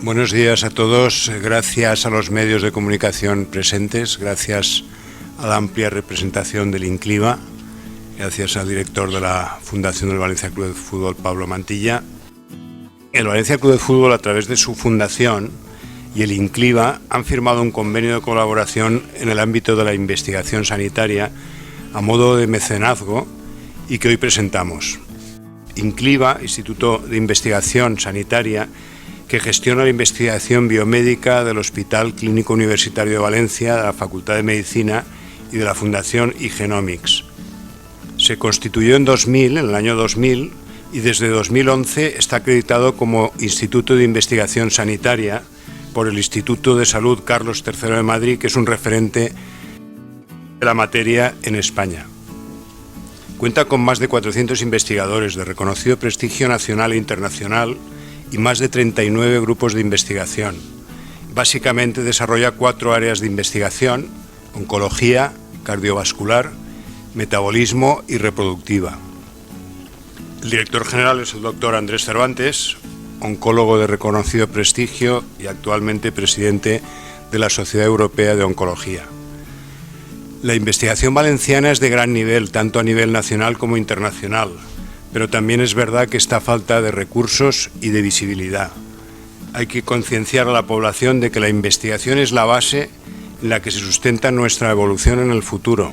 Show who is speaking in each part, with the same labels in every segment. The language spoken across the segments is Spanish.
Speaker 1: Buenos días a todos. Gracias a los medios de comunicación presentes, gracias a la amplia representación del INCLIVA, gracias al director de la Fundación del Valencia Club de Fútbol, Pablo Mantilla. El Valencia Club de Fútbol, a través de su fundación, y el INCLIVA han firmado un convenio de colaboración en el ámbito de la investigación sanitaria a modo de mecenazgo y que hoy presentamos. INCLIVA, Instituto de Investigación Sanitaria, que gestiona la investigación biomédica del Hospital Clínico Universitario de Valencia, de la Facultad de Medicina y de la Fundación iGenomics. Se constituyó en el año 2000, y desde 2011 está acreditado como Instituto de Investigación Sanitaria por el Instituto de Salud Carlos III de Madrid, que es un referente de la materia en España. Cuenta con más de 400 investigadores de reconocido prestigio nacional e internacional y más de 39 grupos de investigación. Básicamente desarrolla 4 áreas de investigación: oncología, cardiovascular, metabolismo y reproductiva. El director general es el doctor Andrés Cervantes, oncólogo de reconocido prestigio y actualmente presidente de la Sociedad Europea de Oncología. La investigación valenciana es de gran nivel, tanto a nivel nacional como internacional, pero también es verdad que está a falta de recursos y de visibilidad. Hay que concienciar a la población de que la investigación es la base en la que se sustenta nuestra evolución en el futuro,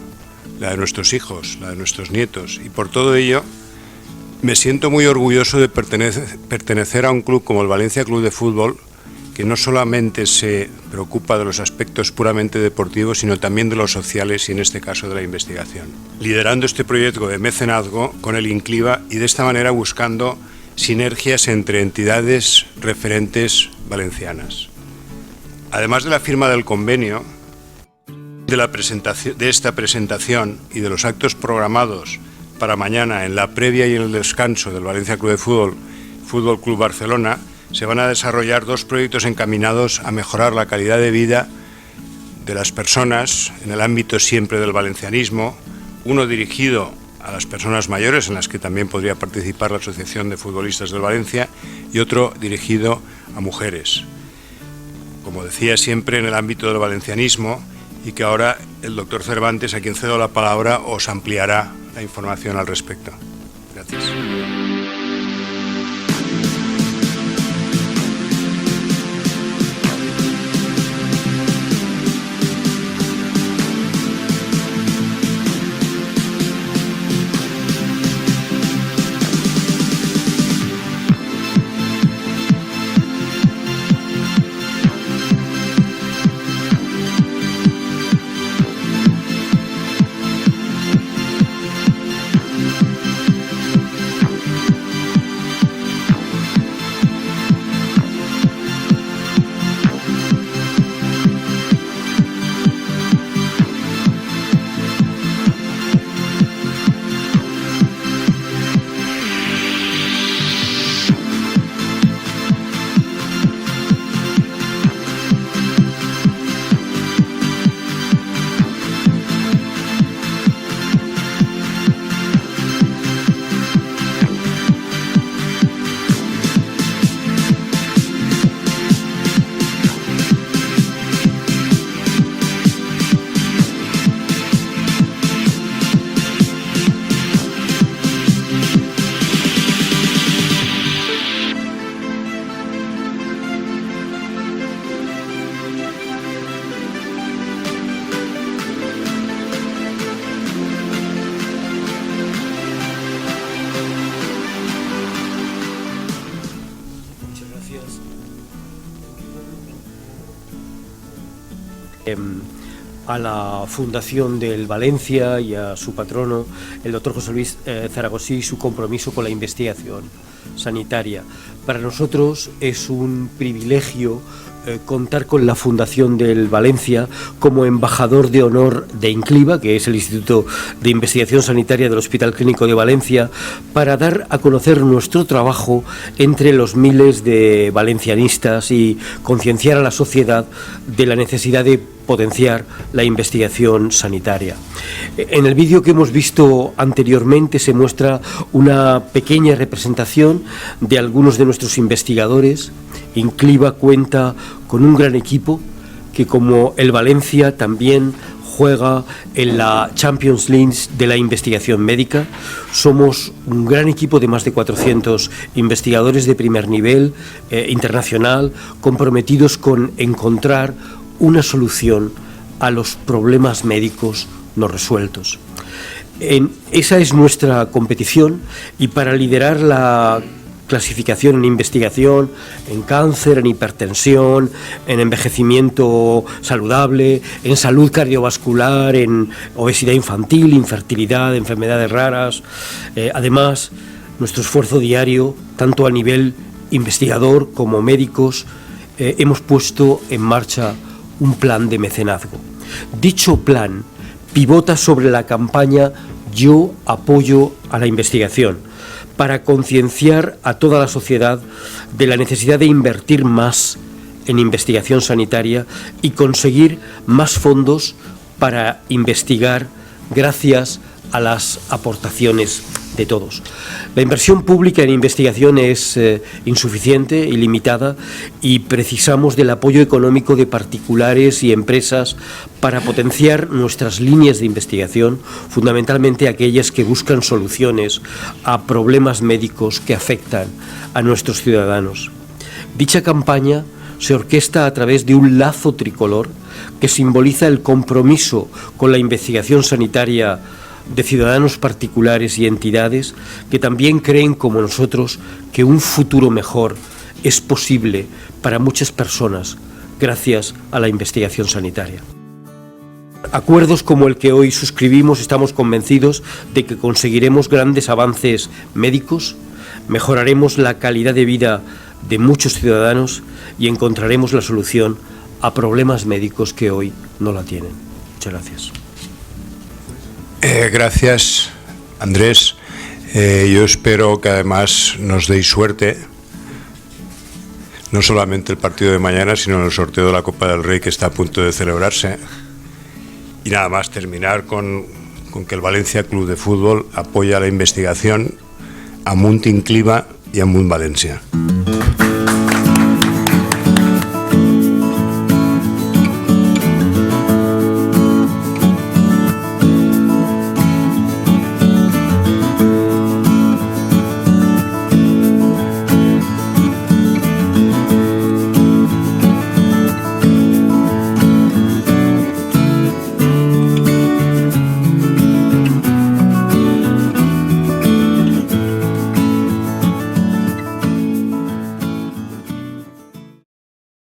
Speaker 1: la de nuestros hijos, la de nuestros nietos, y por todo ello me siento muy orgulloso de pertenecer a un club como el Valencia Club de Fútbol, que no solamente se preocupa de los aspectos puramente deportivos, sino también de los sociales y en este caso de la investigación. Liderando este proyecto de mecenazgo con el INCLIVA y de esta manera buscando sinergias entre entidades referentes valencianas. Además de la firma del convenio, de esta presentación y de los actos programados para mañana en la previa y en el descanso del Valencia Club de Fútbol, Fútbol Club Barcelona, se van a desarrollar 2 proyectos encaminados a mejorar la calidad de vida de las personas en el ámbito siempre del valencianismo, uno dirigido a las personas mayores, en las que también podría participar la Asociación de Futbolistas del Valencia, y otro dirigido a mujeres. Como decía, siempre en el ámbito del valencianismo, y que ahora el doctor Cervantes, a quien cedo la palabra, os ampliará la información al respecto. Gracias.
Speaker 2: A la Fundación del Valencia y a su patrono, el doctor José Luis Zaragosí, y su compromiso con la investigación sanitaria. Para nosotros es un privilegio contar con la Fundación del Valencia como embajador de honor de INCLIVA, que es el Instituto de Investigación Sanitaria del Hospital Clínico de Valencia, para dar a conocer nuestro trabajo entre los miles de valencianistas y concienciar a la sociedad de la necesidad de potenciar la investigación sanitaria. En el vídeo que hemos visto anteriormente se muestra una pequeña representación de algunos de nuestros investigadores. INCLIVA cuenta con un gran equipo que, como el Valencia, también juega en la Champions League de la investigación médica. Somos un gran equipo de más de 400 investigadores de primer nivel internacional, comprometidos con encontrar una solución a los problemas médicos no resueltos. Esa es nuestra competición, y para liderar la clasificación en investigación, en cáncer, en hipertensión, en envejecimiento saludable, en salud cardiovascular, en obesidad infantil, infertilidad, enfermedades raras. Además, nuestro esfuerzo diario, tanto a nivel investigador como médicos, hemos puesto en marcha un plan de mecenazgo. Dicho plan pivota sobre la campaña Yo apoyo a la investigación, para concienciar a toda la sociedad de la necesidad de invertir más en investigación sanitaria y conseguir más fondos para investigar gracias a las aportaciones de todos. La inversión pública en investigación es insuficiente y limitada, y precisamos del apoyo económico de particulares y empresas para potenciar nuestras líneas de investigación, fundamentalmente aquellas que buscan soluciones a problemas médicos que afectan a nuestros ciudadanos. Dicha campaña se orquesta a través de un lazo tricolor que simboliza el compromiso con la investigación sanitaria de ciudadanos particulares y entidades que también creen, como nosotros, que un futuro mejor es posible para muchas personas gracias a la investigación sanitaria. Acuerdos como el que hoy suscribimos, estamos convencidos de que conseguiremos grandes avances médicos, mejoraremos la calidad de vida de muchos ciudadanos y encontraremos la solución a problemas médicos que hoy no la tienen. Muchas gracias.
Speaker 1: Gracias, Andrés. Yo espero que además nos deis suerte, no solamente el partido de mañana, sino en el sorteo de la Copa del Rey, que está a punto de celebrarse. Y nada más terminar con que el Valencia Club de Fútbol apoya la investigación, amunt INCLIVA y amunt Valencia.